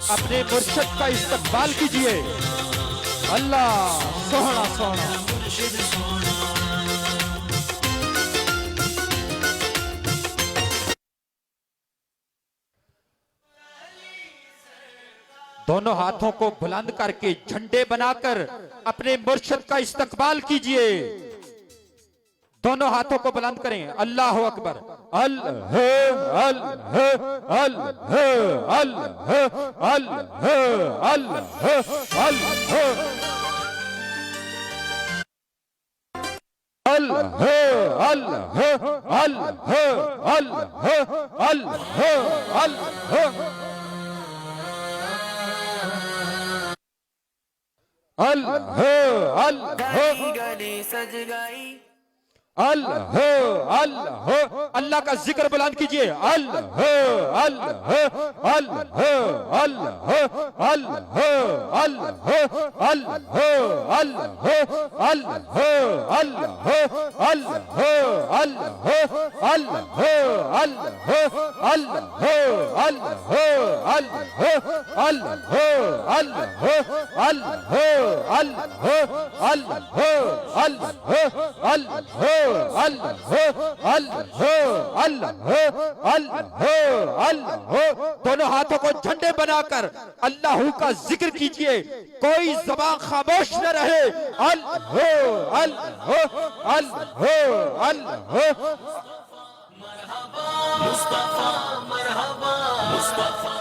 अपने मुर्शद का इस्तकबाल कीजिए। अल्लाह सोहना सोहना। दोनों हाथों को बुलंद करके झंडे बनाकर अपने मुर्शद का इस्तकबाल कीजिए। दोनों हाथों को बुलंद करें। अल्लाह अकबर। अल्लाह अल्लाह अल्लाह अल्लाह अल्लाह अल्लाह अल्लाह अल्लाह अल्लाह अल्लाह अल्लाह अल्लाह अल्लाह गली सज गई। अल्लाह अल्लाह अल्लाह का जिक्र बुलंद कीजिए। अल्लाह अल्लाह अल्लाह अल्लाह अल्लाह अल्लाह अल्लाह अल्लाह अल्लाह अल्लाह अल्लाह अल्लाह अल्लाह दोनों हाथों को झंडे बनाकर अल्लाह का जिक्र कीजिए। कोई ज़बान खामोश न रहे। अल्लाह अल्लाह अल्लाह अल्लाह मुस्तफा मरहबा मुस्तफा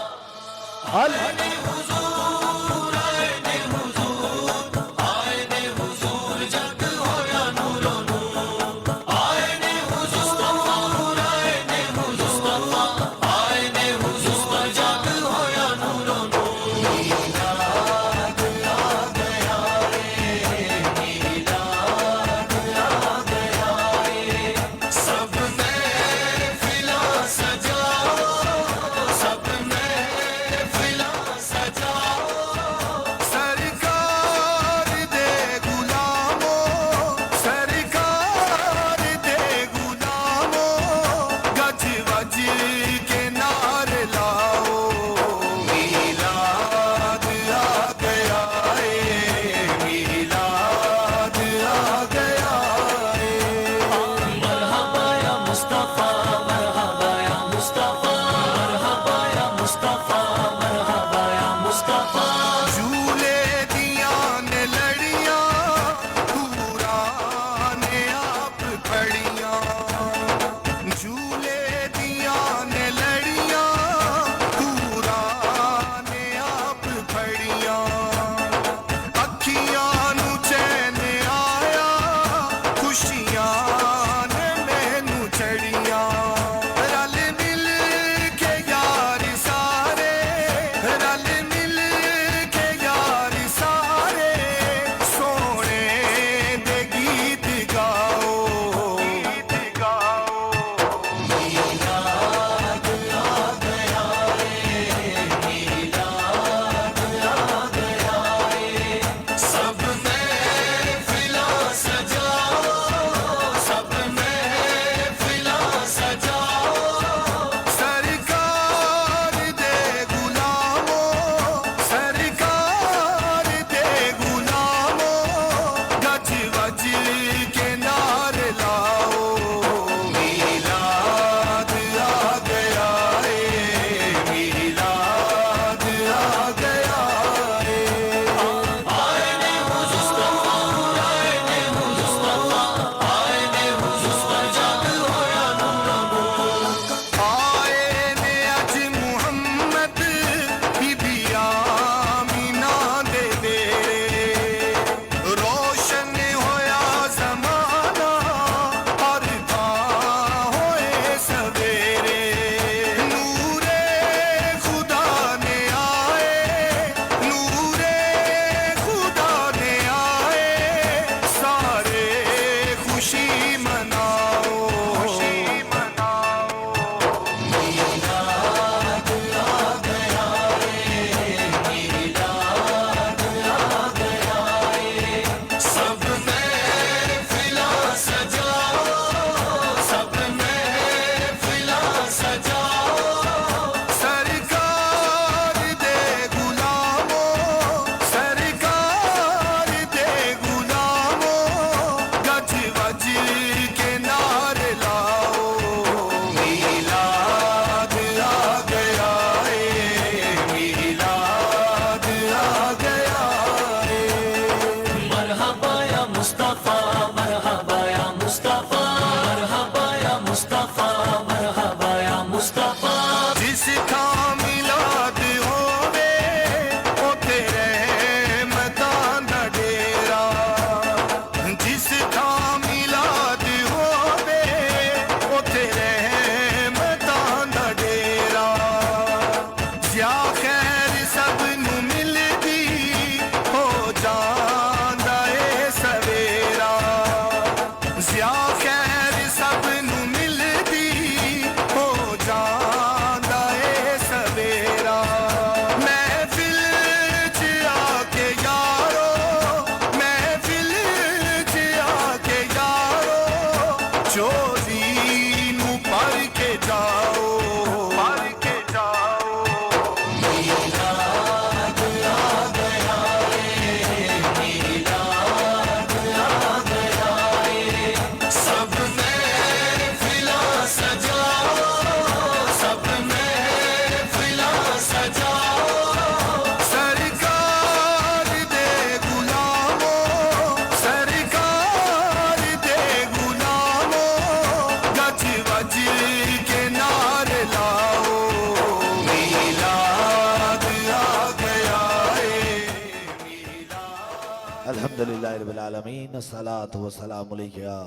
अल्हम्दुलिल्लाहि रब्बिल आलमीन अस्सलातु वस्सलामु अलैका या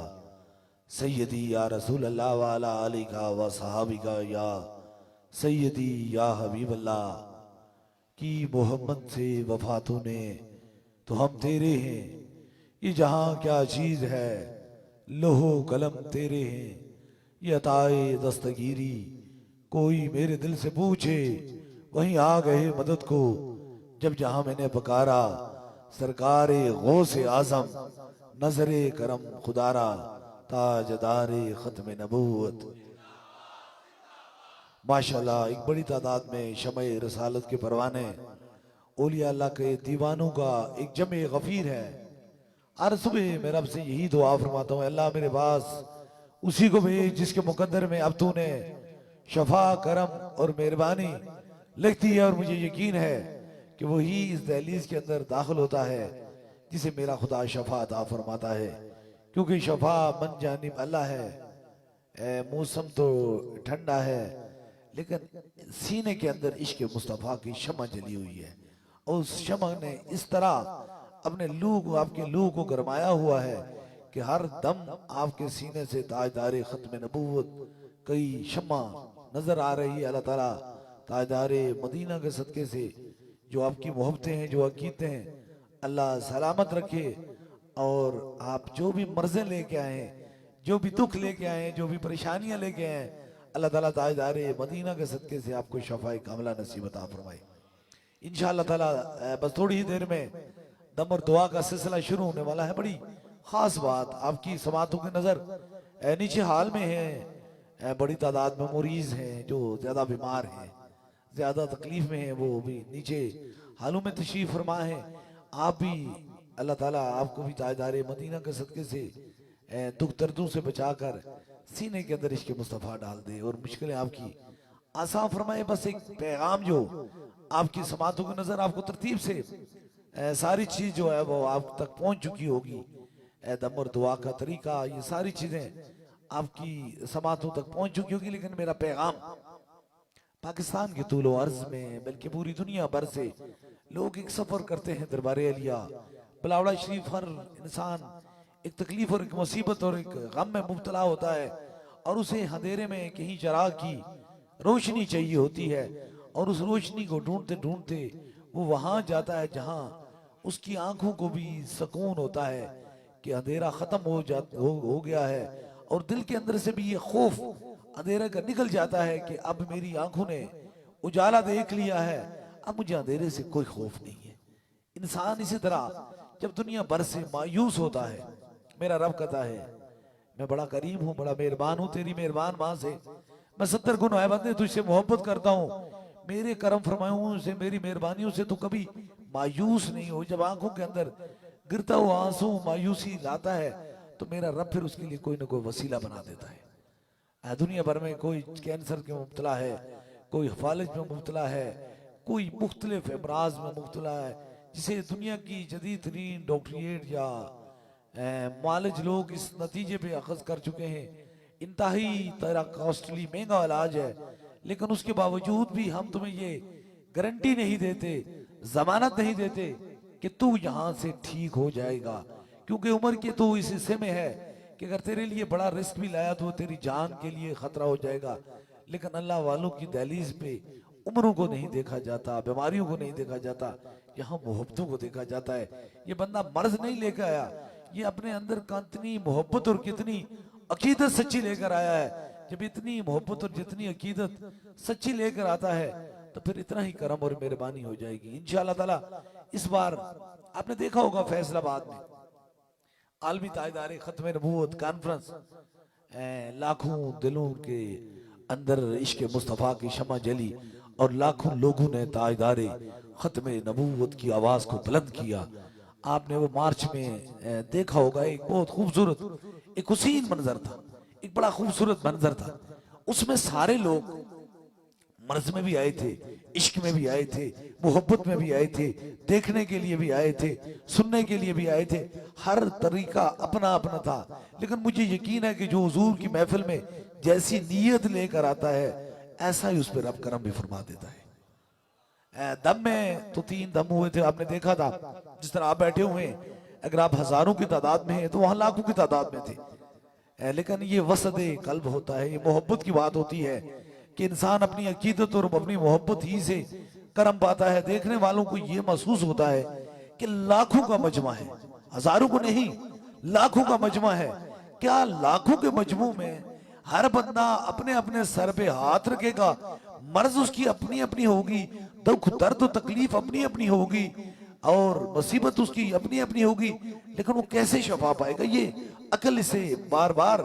सय्यदी या रसूल अल्लाह व अला आलिका व सहाबिका या सय्यदी या हबीब अल्लाह की मोहम्मद से वफा तूने तो हम तेरे हैं, ये जहां क्या चीज है लोहो कलम तेरे हैं, ये अताए दस्तगीरी कोई मेरे दिल से पूछे वहीं आ गए मदद को, जब जहां मैंने पुकारा सरकारे गौसे आजम नजरे करम खुदारा ताजदारे खत्म नबूवत। माशाल्लाह एक बड़ी तादाद में शमे रसालत के परवाने औलिया अल्लाह के दीवानों का एक जमे गफीर है। हर सुबह मैं रब से यही दुआ फरमाता हूँ, अल्लाह मेरे पास उसी को भेज जिसके मुकद्दर में अब तूने शफा करम और मेहरबानी लिखती है, और मुझे यकीन है कि वही इस दहलीज के अंदर दाखिल होता है जिसे मेरा खुदा शफा अता फरमाता है, क्योंकि शफा मन जानिब अल्लाह है। मौसम तो ठंडा है लेकिन सीने के अंदर इश्क मुस्तफ़ा की शमा जली हुई है, और उस शमा ने इस तरह अपने लू को आपके लू को गरमाया हुआ है कि हर दम आपके सीने से ताजदारे खत्म नबूवत कई शमा नजर आ रही है। अल्लाह ताला ताजदारे मदीना के सदके से जो आपकी मोहब्बतें हैं, जो अकीदतें हैं, अल्लाह सलामत रखे, और आप जो भी मर्ज़ें लेके आए हैं, जो भी दुख लेके आए हैं, जो भी परेशानियां लेके आए हैं, अल्लाह ताला ताजदारे मदीना के सदके से आपको शफाए कामला नसीब अता फरमाए इंशाअल्लाह ताला। बस थोड़ी ही देर में दम और दुआ का सिलसिला शुरू होने वाला है। बड़ी खास बात, आपकी समातों की नजर नीचे हाल में है, बड़ी तादाद में मरीज हैं जो ज्यादा बीमार हैं, ज्यादा तकलीफ में हैं, वो भी नीचे हालों में तशरीफ फरमा है। आप भी अल्लाह ताला आपको भी ताजदारे मदीना के सदके से दुख दर्दों से बचाकर सीने के अंदर इसके मुस्तफ़ा डाल दे और मुश्किलें आपकी आसान फरमाए। बस एक पैगाम जो आपकी समातों की नजर आपको तरतीब से सारी चीज जो है वो आप तक पहुंच चुकी होगी, दम और दुआ का तरीका, ये सारी चीजें आपकी समातों तक पहुंच चुकी होगी। लेकिन मेरा पैगाम पाकिस्तान के तूलो अर्ज में बल्कि पूरी दुनिया भर से लोग एक सफर करते हैं दरबारे अलिया बिलावड़ा शरीफ। हर इंसान एक तकलीफ और एक मुसीबत और एक गम में मुब्तला होता है, और उसे अंधेरे में कहीं चिराग की रोशनी चाहिए होती है, और उस रोशनी को ढूंढते ढूंढते वो वहां जाता है जहां उसकी आंखों को भी सुकून होता है कि अंधेरा खत्म हो गया है, और दिल के अंदर से भी ये खौफ अंधेरे का निकल जाता है कि अब मेरी आंखों ने उजाला देख लिया है, अब मुझे अंधेरे से कोई खौफ नहीं है। इंसान इसी तरह जब दुनिया भर से मायूस होता है, मेरा रब कहता है मैं बड़ा करीम हूँ, बड़ा मेहरबान हूँ, तेरी मेहरबान माँ से मैं 70 गुना है बंदे तुझसे मोहब्बत करता हूँ, मेरे करम फरमायूं से मेरी मेहरबानियों से तू कभी मायूस नहीं हो। जब आंखों के अंदर गिरता हुआ आंसू मायूसी लाता है तो मेरा रब फिर उसके लिए कोई ना कोई वसीला बना देता है। दुनिया भर में कोई कैंसर के मुब्तला है, कोई फालिज में मुब्तला है, कोई मुख्तलिफ अमराज में मुब्तला है, जिसे दुनिया की जदीद तरीन डॉक्टरेट या मालिज लोग इस नतीजे पे अखज़ कर चुके हैं इंतहाई तरह कॉस्टली महंगा इलाज है, लेकिन उसके बावजूद भी हम तुम्हें ये गारंटी नहीं देते, जमानत नहीं देते कि तू यहां से ठीक हो जाएगा, क्योंकि उम्र के तो इस हिस्से में है कि अगर तेरे लिए बड़ा रिस्क भी लाया तो तेरी जान के लिए खतरा हो जाएगा। लेकिन अल्लाह वालों की दहलीज पे उम्रों को नहीं देखा जाता, बीमारियों को नहीं देखा जाता, यहाँ मोहब्बतों को देखा जाता है। ये बंदा मर्ज नहीं लेकर आया, ये अपने अंदर कितनी मोहब्बत और कितनी अकीदत सच्ची लेकर आया है। जब इतनी मोहब्बत और जितनी अकीदत सच्ची लेकर आता है तो फिर इतना ही करम और मेहरबानी हो जाएगी इंशाअल्लाह ताला। इस बार आपने देखा होगा फैसलाबाद में आलमी ताजदारे खत्म नबूवत कॉन्फ्रेंस, लाखों दिलों के अंदर इश्क मुस्तफ़ा की शमा जली और लाखों लोगों ने ताजदारे खत्म नबूवत की आवाज को बुलंद किया। आपने वो मार्च में देखा होगा, एक बहुत खूबसूरत एक हुसीन मंजर था, एक बड़ा खूबसूरत मंजर था। उसमें सारे लोग मर्ज में भी आए थे, इश्क में भी आए थे, मोहब्बत में भी आए थे, देखने के लिए भी आए थे, सुनने के लिए भी आए थे। हर तरीका अपना अपना था, लेकिन मुझे यकीन है कि जो हुजूर की महफिल में जैसी नीयत लेकर आता है ऐसा ही उस पर रब करम भी फरमा देता है। दम में तो 3 दम हुए थे, आपने देखा था जिस तरह आप बैठे हुए हैं, अगर आप हजारों की तादाद में हैं तो वहां लाखों की तादाद में थे। लेकिन ये वसद कल्ब होता है, ये मोहब्बत की बात होती है कि इंसान अपनी अकीदत और अपनी मोहब्बत ही से करम पाता है। देखने वालों को ये महसूस होता है कि लाखों का मजमा है, हजारों को नहीं, लाखों का मजमा है। क्या लाखों के मजमू में हर बंदा अपने अपने सर पे हाथ रखेगा, मर्ज उसकी अपनी अपनी होगी, दुख दर्द तकलीफ अपनी अपनी होगी और मुसीबत उसकी अपनी अपनी होगी, लेकिन वो कैसे शफा पाएगा? ये अकल इसे बार बार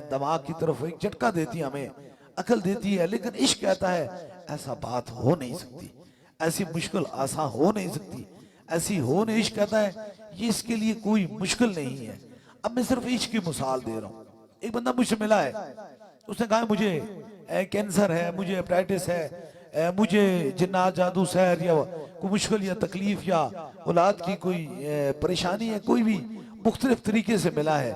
दिमाग की तरफ एक झटका देती है, हमें अकल देती है। लेकिन इश्क कहता है ऐसा बात हो नहीं सकती, ऐसी मुश्किल आसान हो नहीं सकती, ऐसी हो नहीं। इश्क कहता है ये इसके लिए कोई मुश्किल नहीं है। अब मैं सिर्फ इश्क की मिसाल दे रहा हूं। एक बंदा मुझसे मिला है, उसने कहा मुझे कैंसर है, मुझे हेपेटाइटिस है, मुझे जिन्नात जादू सहर या कोई मुश्किल या तकलीफ या औलाद की कोई परेशानी है, कोई भी मुख्तलिफ तरीके से मिला है।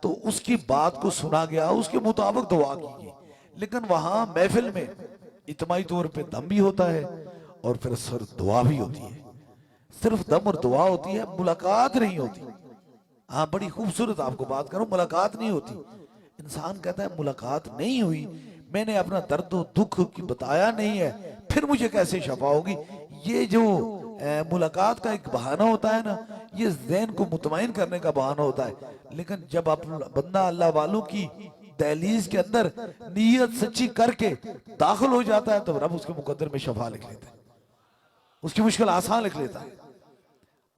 तो उसकी बात को सुना गया, उसके मुताबिक दुआ की गई। लेकिन वहां महफिल में इज्तिमाई तौर पे दम भी होता है और फिर सिर्फ दुआ भी होती है। सिर्फ दम और दुआ होती है, मुलाकात नहीं होती। हाँ, बड़ी खूबसूरत आपको बात करूं, मुलाकात नहीं होती। इंसान कहता है मुलाकात नहीं हुई, मैंने अपना दर्द और दुख की बताया नहीं है, फिर मुझे कैसे शफा होगी? ये जो मुलाकात का एक बहाना होता है ना, ये ज़हन को मुतमईन करने का बहाना होता है। लेकिन जब आप बंदा अल्लाह वालों की दहलीज के अंदर नीयत सच्ची करके दाखिल हो जाता है तो रब उसके मुकद्दर में शफा लिख लेता है, उसकी मुश्किल आसान लिख लेता है।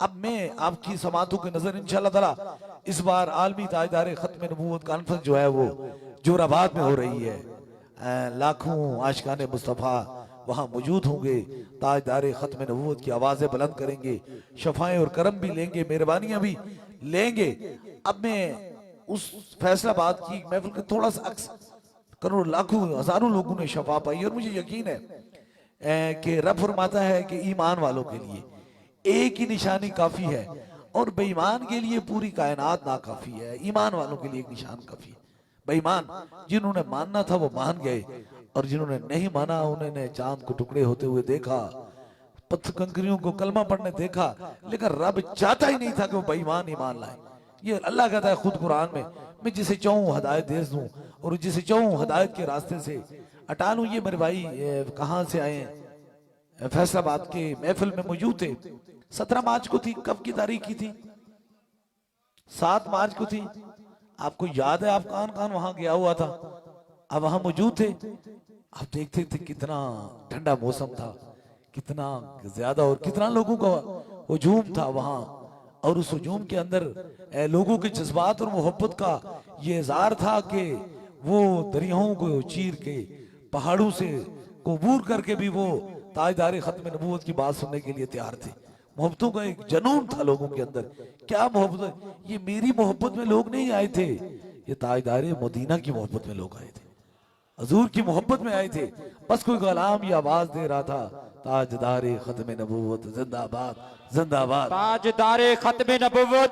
अब मैं आपकी समातों की नजर इंशाअल्लाह ताला इस बार आलमी ताजदार खत्म नबूवत कॉन्फ्रेंस जो है वो जोराबाद में हो रही है। लाखों आशिकाने मुस्तफ़ा वहां मौजूद होंगे, ताजदार खत्म नबूवत की आवाजें बुलंद करेंगे, शफाएं और करम भी लेंगे, मेहरबानियां भी लेंगे। अब मैं उस फैसलाबाद की महफिल के थोड़ा सा अक्स करोड़ लाखों हजारों लोगों ने शफा पाई और मुझे यकीन है कि रब फरमाता है कि ईमान वालों के लिए एक ही निशानी काफी है और बेईमान के लिए पूरी कायनात नाकाफी है। ईमान वालों के लिए एक निशान काफी है। बेईमान जिन्होंने मानना था वो मान गए और जिन्होंने नहीं माना उन्होंने चांद को टुकड़े होते हुए देखा, पत्थर कंकरियों को कलमा पढ़ने देखा, लेकिन रब चाहता ही नहीं था कि वो बेईमान ईमान लाए। ये अल्लाह कहता है खुद कुरान में, मैं जिसे चाहूं हदायत दे दूं और जिसे चाहूं हदायत के रास्ते से हटा लूं। ये मेरे भाई कहां से आए हैं? फैसलाबाद के महफिल में मौजूद थे। 17 मार्च को थी, कब की तारीख की थी? 7 मार्च को थी। आपको याद है आप कान कान वहां गया हुआ था, आप वहां मौजूद थे। आप देखते थे कितना ठंडा मौसम था, कितना ज्यादा और कितना लोगों का हुजूम था वहां। और उस हुजूम के अंदर लोगों के जज्बात और मोहब्बत का ये इज़हार था कि वो दरियाओं को चीर के पहाड़ों से को अबूर करके भी वो ताजदार खत्म नबूवत की बात सुनने के लिए तैयार थे। मोहब्बतों का एक जनून था लोगों के अंदर। क्या मोहब्बत! ये मेरी मोहब्बत में लोग नहीं आए थे, ये ताजदार मदीना की मोहब्बत में लोग आए थे, हजूर की मोहब्बत में आए थे। बस कोई गुलाम ये आवाज दे रहा था, ताजदार खत्म नबूवत जिंदाबाद जिंदाबाद, ताजदार खत्म नबूवत,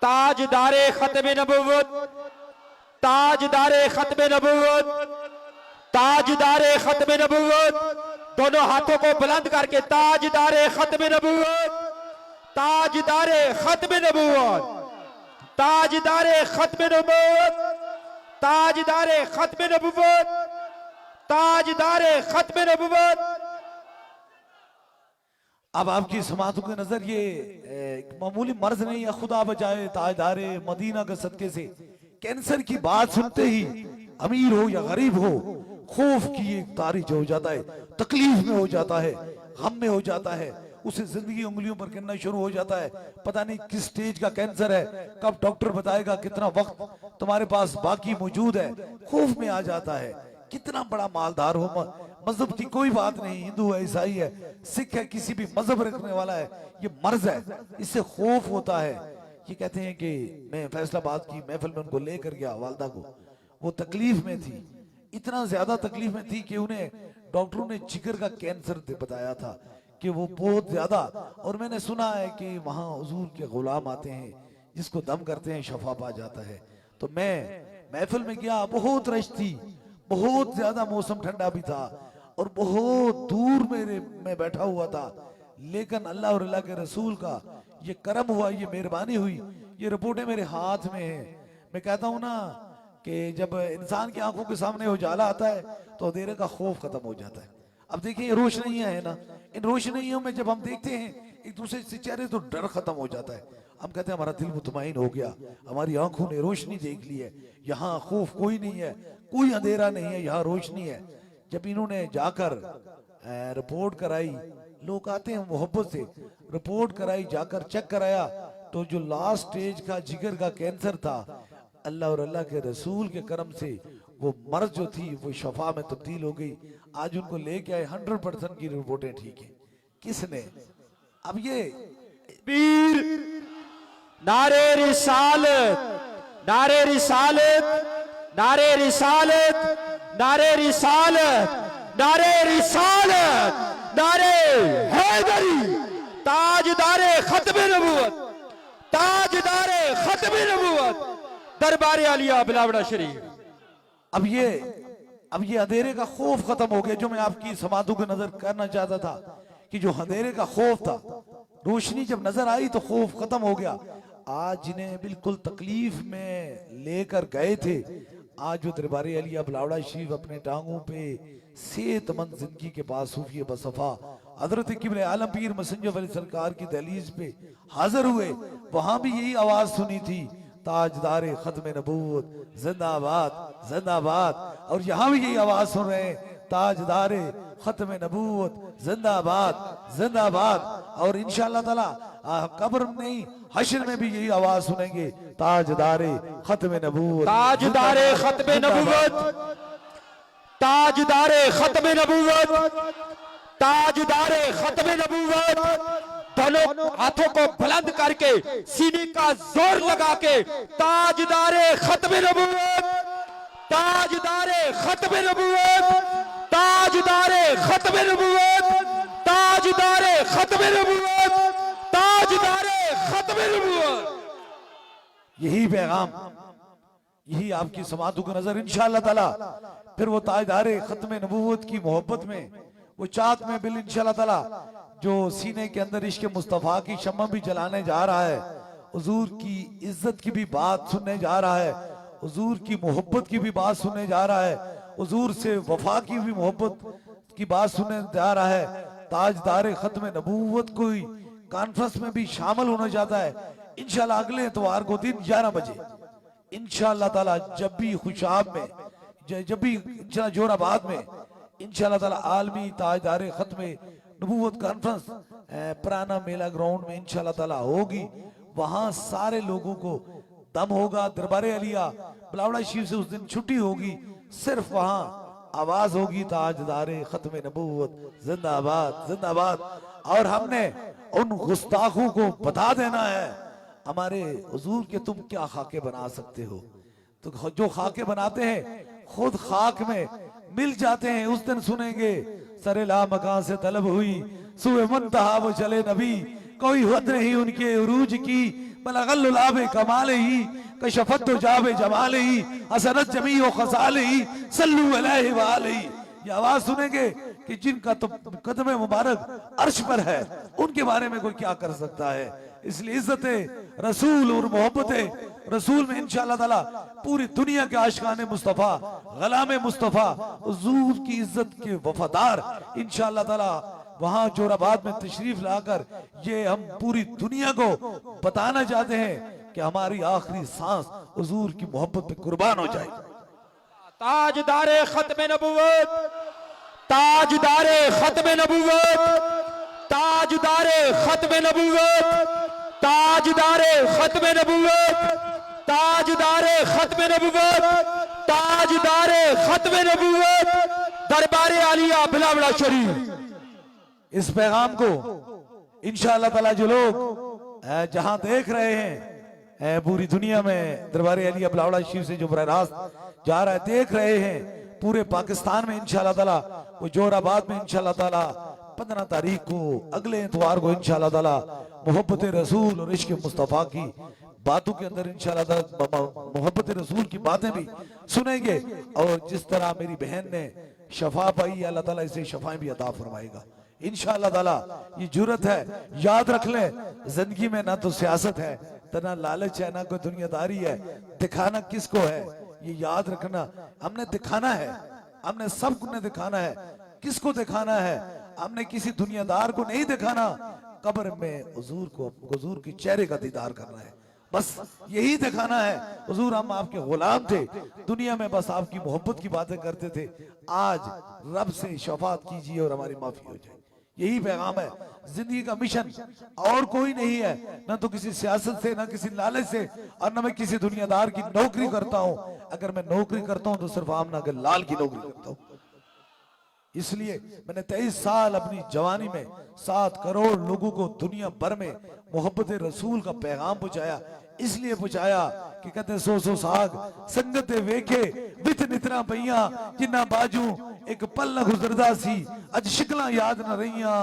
ताजदार खत्म नबूवत, ताजदार खत्म नबूवत, ताजदार खत्म नबूवत। दोनों हाथों को बुलंद करके ताजदार खत्म नबूवत, ताजदार खत्म नबूवत, ताजदार खत्म नबूवत, ताजदार खत्म नबूवत, ताजदार खत्म नबूवत। अब आपकी समातों की नजर ये मामूली मर्ज नहीं है, खुदा बचाए ताजदार मदीना के सदके से कैंसर की बात सुनते ही अमीर हो या गरीब हो, खौफ की एक तारीज हो जाता है, तकलीफ में हो जाता है, गम में हो जाता है, उसे जिंदगी उंगलियों पर गिनना शुरू हो जाता है। पता नहीं किस स्टेज का कैंसर है, कब डॉक्टर बताएगा, कितना वक्त तुम्हारे पास बाकी मौजूद है, खौफ में आ जाता है। कितना बड़ा मालदार हो, मजहब की कोई बात नहीं, हिंदू है, ईसाई है, सिख है, किसी भी मजहब रखने वाला है, ये मर्ज है, इससे खौफ होता है। ये कहते हैं कि मैं फैसलाबाद की महफिल में उनको लेकर गया, वालदा को, वो तकलीफ में थी, इतना ज्यादा तकलीफ में थी कि उन्हें डॉक्टरों ने जिगर का कैंसर बताया था कि वो बहुत ज्यादा। और मैंने सुना है कि वहां हुजूर के गुलाम आते हैं, जिसको दम करते हैं शफा पा जाता है। तो मैं महफिल में गया, बहुत रश थी, बहुत ज्यादा मौसम ठंडा भी था और बहुत दूर मैं बैठा हुआ था, लेकिन अल्लाह और अल्लाह के रसूल का ये करम हुआ, ये मेहरबानी हुई, ये रिपोर्टें मेरे हाथ में हैं। मैं कहता हूं ना कि जब इंसान की आंखों के सामने उजाला आता है तो अंधेरे का खौफ खत्म हो जाता है। अब देखिए ये रोशनियां है ना, इन रोशनियों में जब हम देखते हैं एक दूसरे से चेहरे तो डर खत्म हो जाता है। हम कहते हैं हमारा दिल मुतमईन हो गया, हमारी आंखों ने रोशनी देख ली है, यहाँ खौफ कोई नहीं है, कोई अंधेरा नहीं है, यहाँ रोशनी है। जब इन्होंने जाकर रिपोर्ट कराई, लोग आते हैं मोहब्बत से, रिपोर्ट कराई, जाकर चेक कराया तो जो लास्ट स्टेज का जिगर का कैंसर था, अल्लाह और अल्लाह के रसूल के करम से वो मर्ज जो थी वो शफा में तब्दील हो गई। आज उनको लेके आए, 100% की रिपोर्टें ठीक है। किसने? अब ये वीर नारे रिसालत, नारे रिसालत, नारे रिसालत, नारे रिसालत, नारे रिसालत, नारे हैदरी, ताजदारे खत्म नबूवत, ताजदारे खत्म नबूवत, दरबार आलिया बिलावड़ा शरीफ। अब ये अंधेरे का खौफ खत्म हो गया, जो मैं आपकी समातों को नजर करना चाहता था कि जो अंधेरे का खौफ था, रोशनी जब नजर आई तो खौफ खत्म हो गया। आज जिन्हें बिल्कुल तकलीफ में लेकर गए थे, आज वो दरबार अलिया बिलावड़ा शरीफ अपने टांगों पे सेहतमंद जिंदगी के पास सूफी बसफा हजरत किबले आलम पीर मसंजर अली सरकार की दहलीज पे हाजिर हुए। वहां भी यही आवाज सुनी थी, ताजदारे खत्म नबूवत जिंदाबाद जिंदाबाद। और यहाँ भी यही आवाज सुन रहे हैं, ताजदारे खत्म नबूवत जिंदाबाद जिंदाबाद। और इंशाअल्लाह ताला कब्र में नहीं, हश्र में भी यही आवाज सुनेंगे, ताजदारे खत्म नबूवत, ताजदारे खत्म नबूवत, ताजदारे खत्म नबूवत, ताजदारे खत्म नबूवत। दोनों हाथों को बुलंद करके सीने का जोर लगा के, ताजदारे खत्म नबूवत, ताजदारे खत्म नबूवत, ताजदारे खत्म नबूवत, ताजदारे खत्म नबूवत, ताजदारे खत्म नबूवत। यही पैगाम, यही आपकी समातों को नजर इंशाअल्लाह ताला फिर वो ताजदारे खत्म नबूवत की मोहब्बत में, वो चाक में बिल इंशाअल्लाह ताला जो सीने के अंदर इश्क मुस्तफा की शम्मा भी जलाने जा रहा है, हुजूर की इज्जत की भी बात सुनने जा रहा है, हुजूर की मोहब्बत की भी बात सुनने जा रहा है, हुजूर से वफा की भी मोहब्बत की बात सुनने जा रहा है। ताजदारे खत्म नबूवत कोई कॉन्फ्रेंस में भी शामिल होना चाहता है। इंशाल्लाह अगले इतवार को दिन 11 बजे इंशाल्लाह ताला, जब भी खुशाब में, जब भी इंशाल्लाह जोराबाद में इंशाल्लाह ताला आलमी ताजदारे खत्म नबूवत कॉन्फ्रेंस पुराना मेला ग्राउंड में इंशाल्लाह ताला होगी। वहां सारे लोगों को दम होगा। दरबार अलिया बिलावड़ा शरीफ से उस दिन छुट्टी होगी, सिर्फ वहां आवाज होगी, ताजदारे खत्म नबूवत जिंदाबाद जिंदाबाद। और हमने उन गुस्ताखों को बता देना है, हमारे हुजूर के तुम क्या खाके बना सकते हो। तो जो खाके बनाते हैं खुद खाक में मिल जाते हैं। उस दिन सुनेंगे, सरे ला मकान से तलब हुई, सुए मुंतहा वो चले नबी, कोई हद नहीं उनके उरूज की, बलगल्लुलाबे कमाले ही, कशफत जाबे जमाले ही, हसनत जमी व खसाले ही, सल्लु अलैहि व अलैहि। ये आवाज सुनेंगे कि जिनका तो कदम मुबारक अर्श पर है, उनके बारे में कोई क्या कर सकता है। इसलिए इज्जत रसूल और मोहब्बत रसूल में इंशाअल्लाह ताला पूरी दुनिया के आशिकाने मुस्तफा, गलामे मुस्तफा, हुजूर की इज्जत के वफादार इंशाअल्लाह ताला वहां जोराबाद में तशरीफ लाकर ये हम पूरी दुनिया को बताना चाहते हैं कि हमारी आखिरी सांस हुजूर की मोहब्बत पे कुर्बान हो जाए। ताजदारे खत्म नबूवत, ताजदारे खत्म नबूवत, ताजदारे खत्म नबूवत, ताजदारे खत्म नबूवत, ताजदारे खत्म नबूवत, ताजदारे खत्म नबूवत, दरबार आलिया बिलावड़ा शरीफ। इस पैगाम को इंशाअल्लाह ताला जो लोग जहां देख रहे हैं पूरी दुनिया में, दरबार अलिया बिलावड़ा शरीफ से जो बराह रास्त जा रहा है, देख रहे हैं पूरे पाकिस्तान में इंशाअल्लाह ताला, वो जोराबाद में इंशाअल्लाह ताला 15 तारीख को अगले इतवार को इंशाअल्लाह ताला मोहब्बत रसूल और इश्क मुस्तफा की बातों के अंदर इंशाअल्लाह ताला मोहब्बत रसूल की बातें भी सुनेंगे। और जिस तरह मेरी बहन ने शफा पाई, अल्लाह ताला इसे शफाएं भी अता फरमाएगा इंशाअल्लाह ताला ये जुर्रत है, याद रख लें, जिंदगी में ना तो सियासत है, तो ना लालच है, ना कोई दुनियादारी है, दिखाना किसको है ये याद रखना। हमने दिखाना है, हमने सबको ने दिखाना है। किसको दिखाना है? हमने किसी दुनियादार को नहीं दिखाना, कब्र में हुजूर की चेहरे का दीदार करना है, बस यही दिखाना है। हुजूर हम आपके गुलाम थे, दुनिया में बस आपकी मोहब्बत की बातें करते थे, आज रब से शफात कीजिए और हमारी माफी हो जाए, यही पैगाम है। जिंदगी का मिशन और कोई नहीं है, ना तो किसी सियासत से, ना किसी लालच से, और ना मैं किसी दुनियादार की नौकरी करता हूं। अगर मैं नौकरी करता हूं तो सिर्फ आमना के लाल की नौकरी करता हूं। इसलिए मैंने 23 साल अपनी जवानी में 7 करोड़ लोगों को दुनिया भर में मोहब्बत रसूल का पैगाम पहुंचाया। इसलिए पहुंचाया कि कहते 100 साग संगत वेखे विथ नितना पईया, जिन्ना बाजू एक पल न गुजरदा सी, अज शिकला याद न रहिया,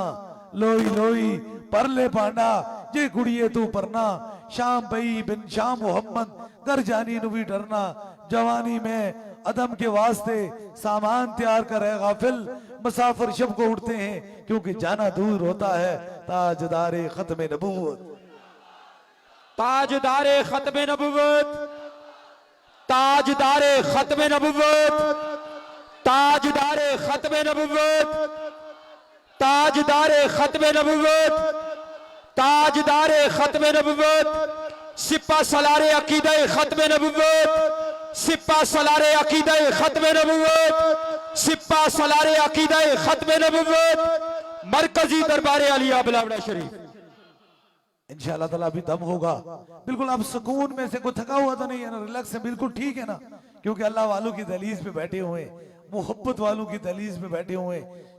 लोई लोई परले पांडा जे कुड़िए तू परना, शाम पई बिन शाम मोहम्मद कर जानी नु भी डरना, जवानी में अदम के वास्ते सामान तैयार करे गाफिल, मुसाफिर शब को उठते हैं क्योंकि जाना दूर होता है, ताजदारे खत्म नबूवत, ताजदारे खत्म नबूवत, ताजदारे खत्म नबूवत, ताजदारे खत्म नबूवत, ताजदारे खत्म नबूवत, ताजदारे खत्म नबूवत, सिपा सलारे अकीदे खत्म नबूवत, सिपा सलारे अकीदे खत्म नबूवत, सिपा सलारे अकीदे खत्म नबूवत, मरकजी दरबार अलिया बिलावड़ा शरीफ। इंशाअल्लाह ताला अभी दम होगा, बिल्कुल आप सुकून में से, कोई थका हुआ तो नहीं है ना, रिलैक्स है, बिल्कुल ठीक है ना, क्योंकि अल्लाह वालों की दहलीज पे बैठे हुए, मोहब्बत वालों की दहलीज पे बैठे हुए,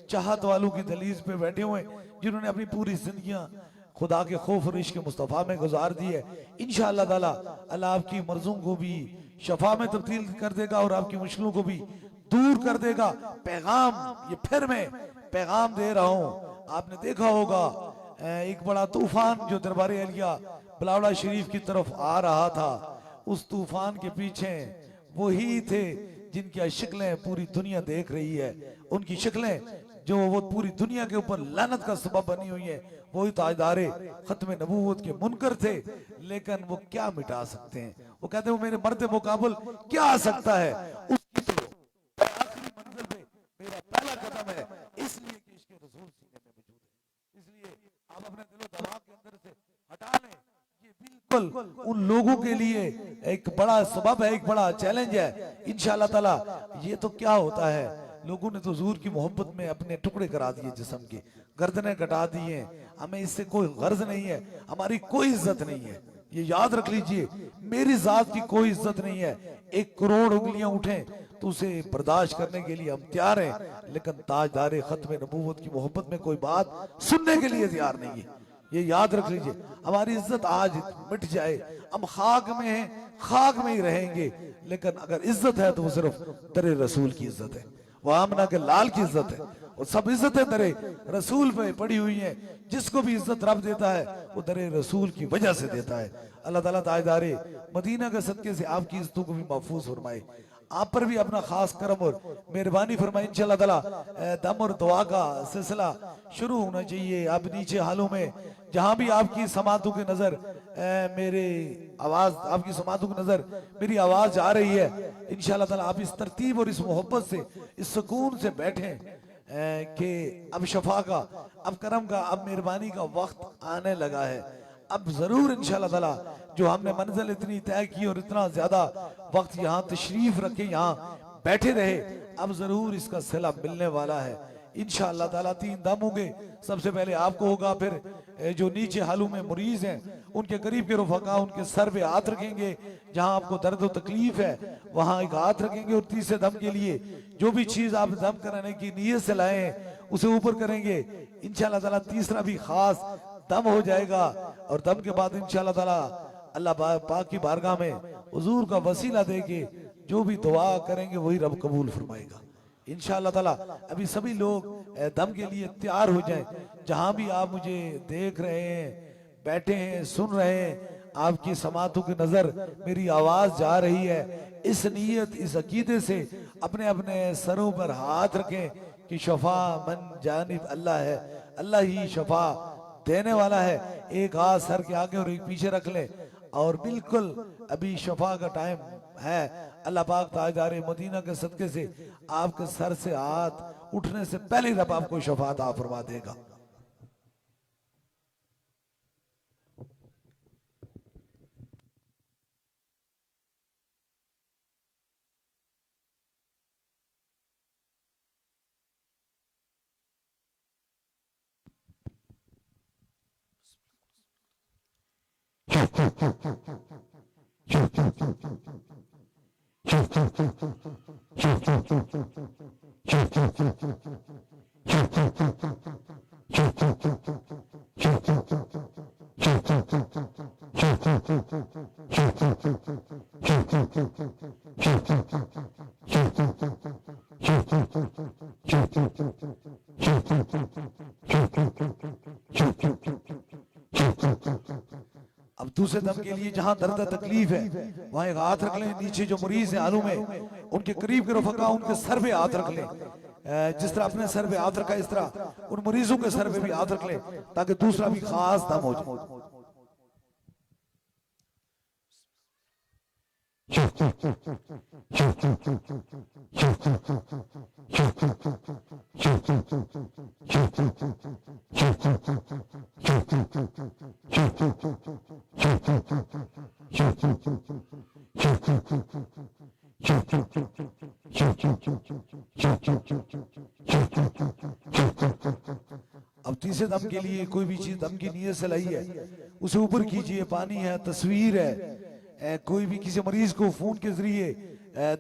चाहत वालों की दहलीज पे बैठे हुए, जिन्होंने अपनी पूरी जिंदगियां खुदा के खौफ और इश्क मुस्तफा में गुजार दी है। इंशाअल्लाह ताला अल्लाह आपकी मर्जों को भी शफा में तब्दील कर देगा और आपकी मुश्किलों को भी दूर कर देगा। पैगाम ये फिर मैं पैगाम दे रहा हूं, आपने देखा होगा एक बड़ा तूफान जो दरबार अलिया बिलावड़ा शरीफ की तरफ आ रहा था, उस तूफान के पीछे वही थे जिनकी शक्लें पूरी दुनिया देख रही है, उनकी शक्लें जो वो पूरी दुनिया के ऊपर लानत का सबब बनी हुई है, वही ताजदारे खत्म नबूवत के मुनकर थे। लेकिन वो क्या मिटा सकते हैं? वो कहते हैं वो मेरे मर्द मुकाबल क्या आ सकता है, उसकी तो आखिरी मंजिल पे मेरा पहला कदम है, इसलिए कि इसके रसूल सीने में मौजूद है। इसलिए आप अपने दिलो दिमाग के अंदर से हटा लें, ये बिल्कुल उन लोगों के लिए एक बड़ा सबब है, एक बड़ा चैलेंज है। इंशाअल्लाह ताला ये तो क्या होता है, लोगों ने तो हुजूर की मोहब्बत में अपने टुकड़े करा दिए, जिस्म के गर्दनें कटा दी हैं। हमें इससे कोई गर्ज नहीं है, हमारी कोई इज्जत नहीं है, ये याद रख लीजिए, मेरी जात की कोई इज्जत नहीं है। 1 करोड़ उंगलियां उठें तो उसे बर्दाश्त करने के लिए हम तैयार हैं, लेकिन ताजदारे खत्म नबूवत की मोहब्बत में कोई बात सुनने के लिए तैयार नहीं है, ये याद रख लीजिए। हमारी इज्जत आज मिट जाए, हम खाक में हैं, खाक में ही रहेंगे, लेकिन अगर इज्जत है तो वो सिर्फ दरे रसूल की इज्जत है, वो आमना के लाल की इज्जत है, और सब इज्जतें दरे रसूल पे पड़ी हुई हैं। जिसको भी इज्जत रब देता है वो दरे रसूल की वजह से देता है। अल्लाह ताला ताजदारे मदीना के सदके से आपकी इज्जतों को भी महफूज फरमाए, आप पर भी अपना खास करम और मेहरबानी फरमाए। इंशाअल्लाह ताला दम और दुआ का सिलसिला शुरू होना चाहिए। आप नीचे हालों में जहां भी आपकी समातों की नजर मेरे आवाज, आपकी समातों की नजर मेरी आवाज आ रही है, इंशाअल्लाह ताला आप इस तरतीब और इस मोहब्बत से, इस सुकून से बैठे कि अब शफा का, अब करम का, अब मेहरबानी का वक्त आने लगा है। अब जरूर इंशाअल्लाह ताला जो हमने मंजिल इतनी तय की और इतना ज्यादा वक्त यहाँ तशरीफ रखे, यहाँ बैठे रहे, अब जरूर इसका सिला मिलने वाला है इंशाअल्लाह ताला। 3 दम होंगे, सबसे पहले आपको होगा, फिर जो नीचे हालू में मरीज हैं उनके करीब के रुफका उनके सर पे हाथ रखेंगे, जहां आपको दर्द और तकलीफ है वहां एक हाथ रखेंगे, और तीसरे दम के लिए जो भी चीज आप दम कराने की नीयत से लाए हैं उसे ऊपर करेंगे इंशाअल्लाह ताला। तीसरा भी खास दम हो जाएगा, और दम के बाद इंशाअल्लाह ताला अल्लाह पाक की बारगाह में हुजूर का वसीला देके जो भी दुआ करेंगे वही रब कबूल फरमाएगा इंशाअल्लाह ताला। अभी सभी लोग दम के लिए तैयार हो जाएं, जहां भी आप मुझे देख रहे हैं, बैठे हैं, सुन रहे हैं, आपकी समातों की नजर मेरी आवाज जा रही है, इस नीयत, इस अकीदे से अपने अपने सरों पर हाथ रखें कि शफा मन जानिब अल्लाह है, अल्लाह ही शफा देने वाला है। एक हाथ सर के आगे और एक पीछे रख ले और बिल्कुल अभी शफा का टाइम है। अल्लाह पाक ताजदार मदीना के सदके से आपके सर से हाथ उठने से पहले ही रब आपको शफा अता फरमा देगा। अब दूसरे दम के लिए जहां दर्द तकलीफ है वहां एक हाथ रख लें। नीचे जो मरीज है आलू में उनके करीब के रफका उनके सर पे हाथ रख लें। जिस तरह अपने सर पे हाथ रखा इस तरह उन मरीजों के सर पे भी हाथ रख लें ताकि दूसरा भी खास दम हो जाए। अब तीसरे दम के लिए कोई भी चीज दम की नीयत से लाई है उसे ऊपर कीजिए। पानी है, तस्वीर है, कोई भी किसी मरीज को फोन के जरिए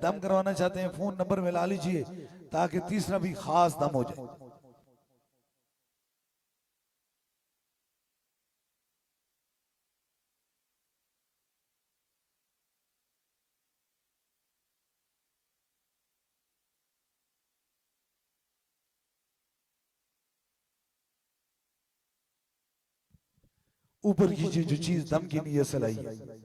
दम करवाना चाहते हैं फोन नंबर में ला लीजिए ताकि तीसरा भी खास दम हो जाए। ऊपर कीजिए जो चीज दम की नीयत से लाई है।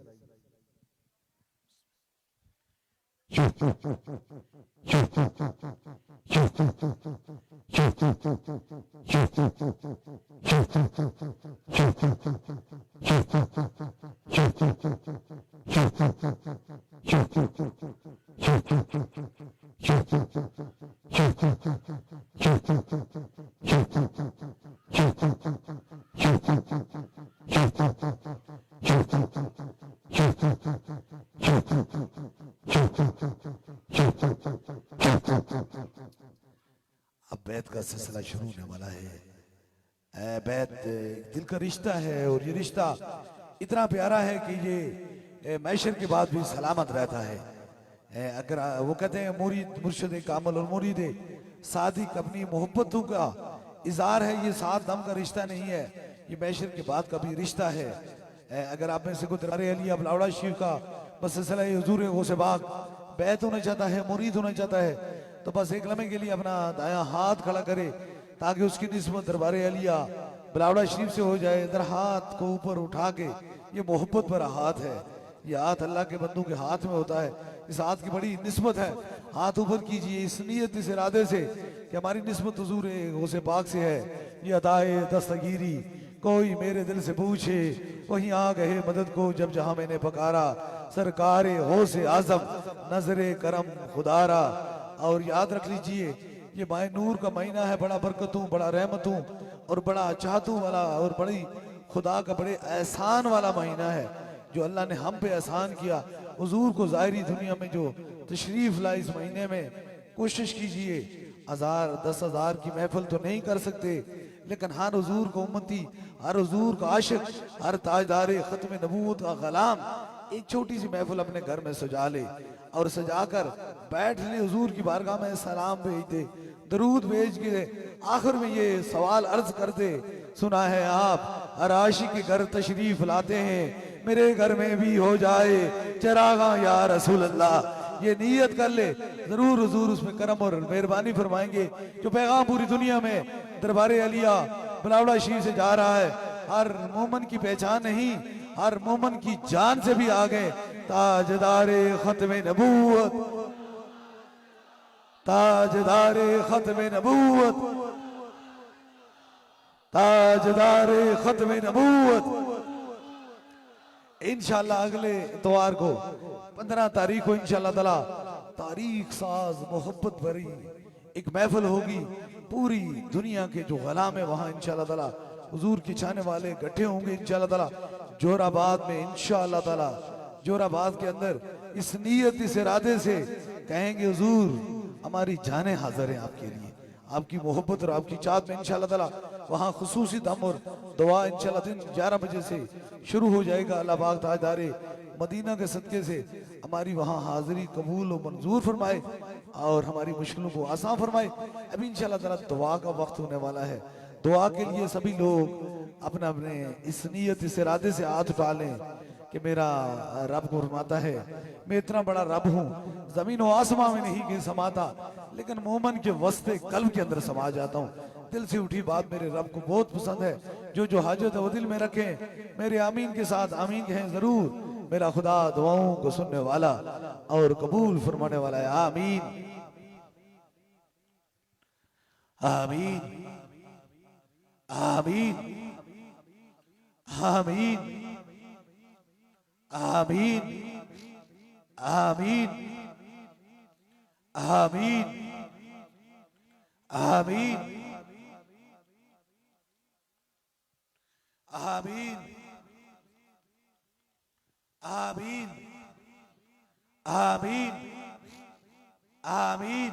अब बैत का सिलसिला शुरू होने वाला है। बैत दिल का रिश्ता है और ये रिश्ता इतना प्यारा है कि ये मैशर के बाद भी सलामत रहता है। अगर वो कहते हैं मुरीद मुर्शिद कामल और मुरीद सादिक अपनी मोहब्बतों का इजहार है। ये सात दम का रिश्ता नहीं है, ये मैशर के बाद का भी रिश्ता है। अगर आप में से कोई दरबार अलिया बलावड़ा शरीफ का बस सिलसिला हुजूर गौसे बाग बैत होना चाहता है, मुरीद होना चाहता है तो बस एक लम्हे के लिए अपना दायां हाथ खड़ा करे ताकि उसकी निस्बत दरबार अलिया बलावड़ा शरीफ से हो जाए। इधर हाथ को ऊपर उठा के, ये मोहब्बत भरा हाथ है, ये हाथ अल्लाह के बंदों के हाथ में होता है। इस हाथ की बड़ी निस्बत है। हाथ ऊपर कीजिए इस नीयत इस इरादे से कि हमारी निस्बत हुजूर गौसे पाक से है। ये अदाए दस्तगीरी कोई मेरे दिल से पूछे वहीं आ गए मदद को जब जहां मैंने पकारा सरकार गौसे आजम नजरे करम खुदारा। और याद रख लीजिए ये माए नूर का महीना है, बड़ा बरकतों बड़ा रहमतों और बड़ा चाहतों वाला और बड़ी खुदा का बड़े एहसान वाला महीना है जो अल्लाह ने हम पे एहसान किया। हुजूर को ज़ाहिरी दुनिया में जो तशरीफ लाई इस महीने में कोशिश कीजिए। 1000 10,000 की महफिल तो नहीं कर सकते लेकिन हर हुजूर को उम्मती, हर हुजूर का आशिक, हर ताजदार खत्म नबूवत का गलाम एक छोटी सी महफिल अपने घर में सजा ले और सजाकर बैठ ले, हुजूर की बारगाह में सलाम भेज दे, दरूद भेज के आखिर में ये सवाल अर्ज कर दे, सुना है आप हर आशिक के घर तशरीफ लाते हैं, मेरे घर में भी हो जाए चरागा या रसूल अल्लाह। ये नीयत कर ले, जरूर हुजूर उसमें करम और मेहरबानी फरमाएंगे। जो पैगाम पूरी दुनिया में दरबारे अलिया बलावड़ा शरीफ से जा रहा है, हर मोमन की पहचान नहीं, हर मोमन की जान से भी आगे ताजदारे खत्मे नबूवत, ताजदारे खत्मे नबूवत, ताजदार खत्म नबूवत। इंशाल्लाह अगले इतवार को 15 तारीख को इंशाल्लाह ताला तारीख साज मोहब्बत भरी एक महफिल होगी। पूरी दुनिया के जो गुलाम है वहां इंशाल्लाह ताला हुजूर की चाहने वाले इकट्ठे होंगे इंशाल्लाह ताला जोराबाद में। इंशाल्लाह ताला जोराबाद के अंदर इस नीयत इस इरादे से कहेंगे हुजूर हमारी जानें हाजिर हैं आपके लिए, आपकी मोहब्बत और आपकी चाहत में। इंशाल्लाह ताला वहाँ खुसूसी दम और दुआ इंशाल्लाह दिन 11 बजे से शुरू हो जाएगा। अल्लाह पाक ताजदारे मदीना के सदके से हमारी वहाँ हाजिरी कबूल और मंजूर फरमाए और हमारी मुश्किलों को आसान फरमाए। अभी इंशाल्लाह ताला दुआ का वक्त होने वाला है। दुआ के लिए सभी लोग अपने अपने इस नीयत इस इरादे से हाथ उठा लें कि मेरा रब को फरमाता है मैं इतना बड़ा रब हूँ, जमीन और आसमां में नहीं गिर समाता लेकिन मोमन के वस्ते कल्ब के अंदर समा जाता हूँ। दिल से उठी बात मेरे रब को बहुत पसंद है। जो हाजत है वो दिल में रखें, मेरे आमीन के साथ आमीन कहें जरूर। मेरा खुदा दुआओं को सुनने वाला और कबूल फरमाने वाला है। आमीन आमीन आमीन आमीन आमीन आमीन आमीन आमीन आमीन आमीन आमीन आमीन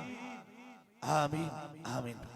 आमीन आमीन।